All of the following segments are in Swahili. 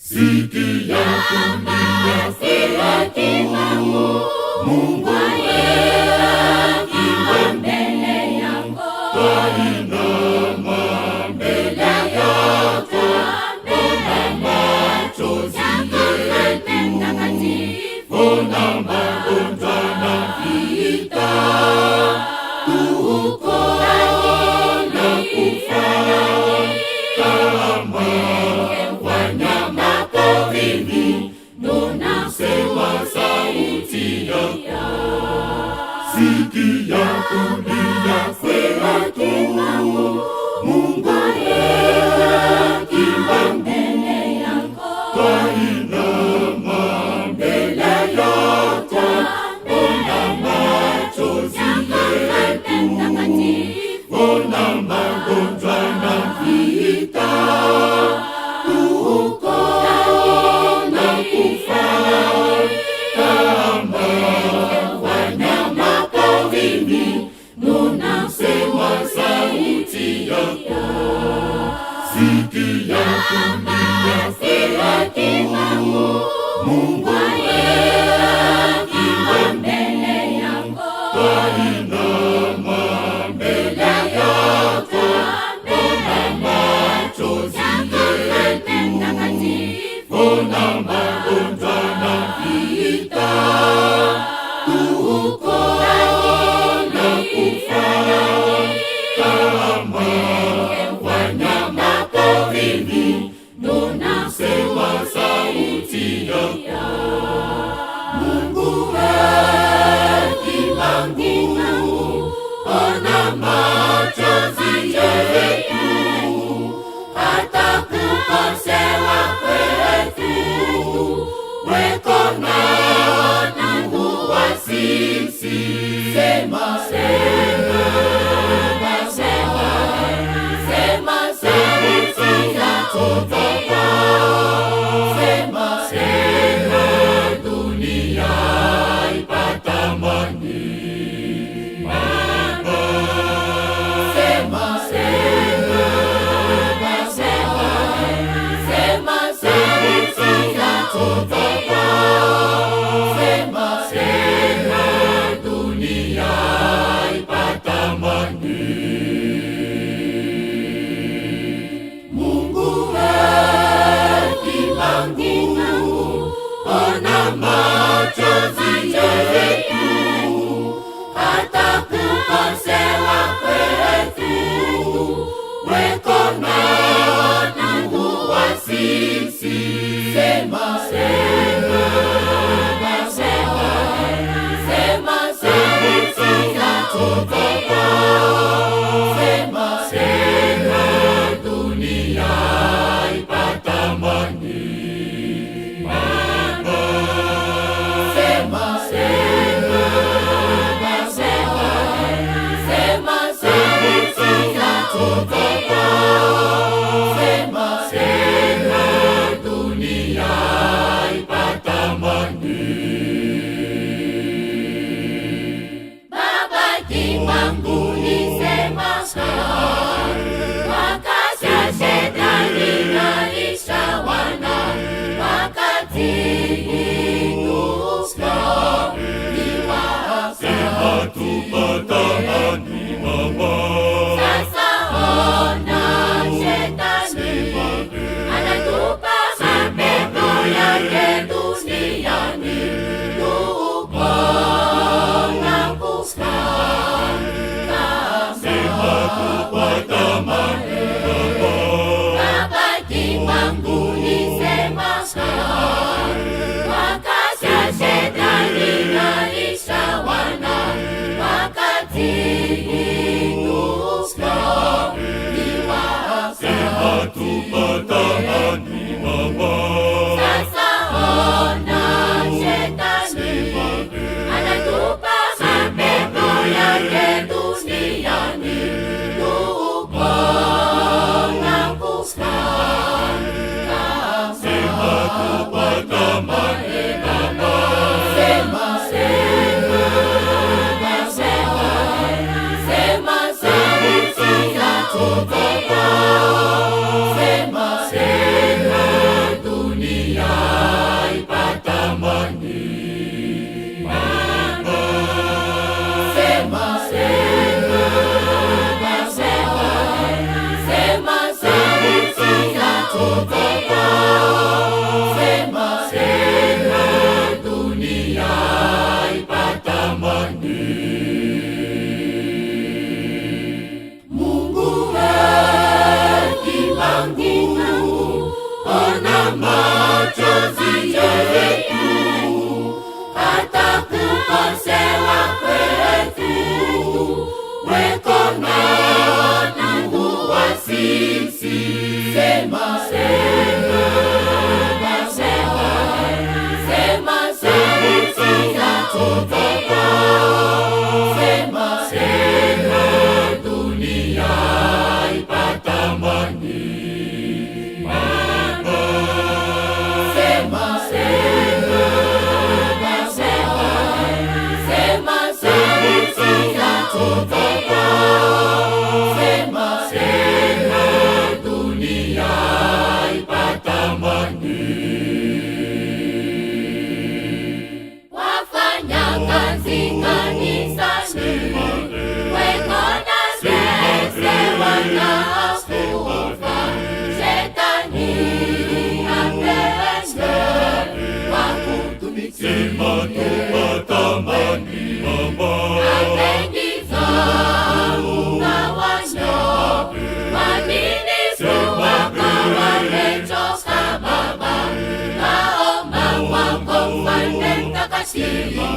Sikia kulia kwangu, Mungu akiwa mbele yako, twainama mbele yako, ona machozi yetu, ona magonjwa na vita, tuko na kufa kama wanyama porini, tunasema sauti yako. Sikia kulia kwetu, Mungu akiwa mbele yako, twainama mbele yako, ona machozi yetu, ona magonjwa na vita, tuko na kufa kama wanyama porini, tunasema sauti yako. Sikia kulia kwangu, Mungu akiwa mbele yako, twainama mbele yako, ona machozi yetu, ona magonjwa na vita, tuko na kufa kama wanyama porini, tunasema sauti yako. Mungu wetu, ona machozi yetu, hata kukosewa kwetu, weko na Mungu wa sisi. Sema, sema, sema, sema, sauti yako Baba. Sema, sema, dunia ipata amani. Baba, sema, sema, sema, sema, sauti yako Baba. Sema, sema, dunia ipata amani. Mungu wetu, ona machozi yetu, hata kukosewa kwetu, weko na Mungu wa sisi. Sema, sema, sema, sema, sauti yako Baba. Sema, sema, dunia ipata amani. Baba, sema, sema, sema, sema, sauti yako Baba. Sema, sema, dunia ipata amani. Baba mbinguni, sema wakati shetani alishawana, wakati tukiwa sema tupata amani Baba. Sasa ona shetani anatupa mapepo yake duniani, tuko na kufa kama tupata amani Baba. Baba mbinguni, sema wakati shetani alishawana, wakati tukiwa sema tupata amani Baba. Sasa ona shetani anatupa mapepo yake duniani, tuko na kufa kama tupata amani Baba. Sema, sema, sema, sema, sauti yako Baba. Sema, sema, dunia yetu, hata kukosewa kwetu, weko na ndugu wa sisi. Sema, sema, sema, sema, sauti yatoka. Sema, sema, dunia ipata amani. Sema, sema, sema, sema, sauti yatoka. Sema, sema, dunia ipata amani. Wafanya kazi kanisani, weko na sese wanakufa. Shetani apende wakutumikia. Sema tupata amani Baba. Apendiza ungawanya, waaminifu wakawamechoka Baba. Naomba kwako Mfalme mtakatifu.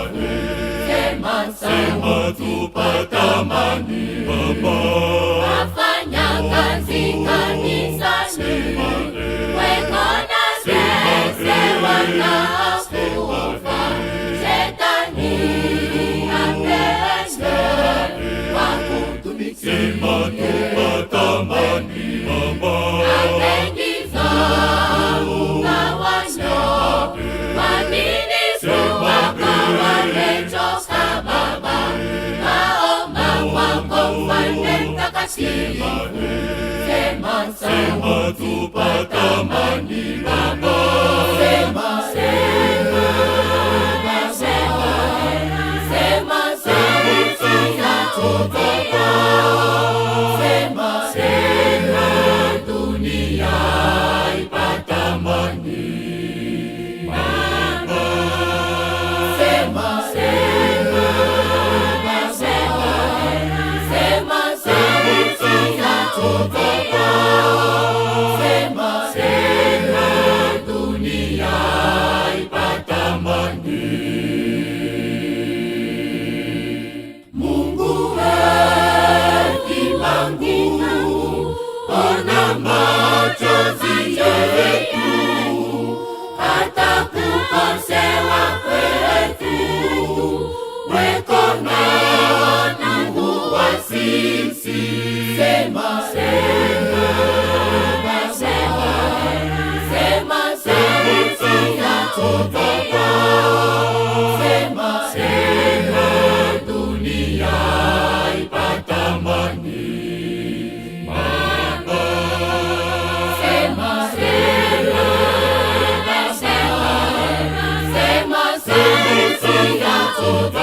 Sema, Sema tupata amani Baba. wafanya kazi kanisani, weko na sese wanakufa. Shetani apende wakutumikia. Sema tupata amani Baba. Apendiza ungawanya, waaminifu wakawamechoka Baba. Naomba kwako Mfalme mtakatifu. Sema, Sema tupata amani Baba. sema, sema, sema, sema, sauti yatoka. Sema, sema, dunia ipata amani. Sema, sema, sema, sema, sauti yatoka. Sema, sema, dunia ipata amani. Mungu wetu, ona machozi yetu, hata kukosewa kwetu, weko na ndugu wa sisi. Sema, sema, sema, sema, sauti yatoka. Sema, sema, dunia ipata amani. Sema, sema, sema, sema, sauti yatoka.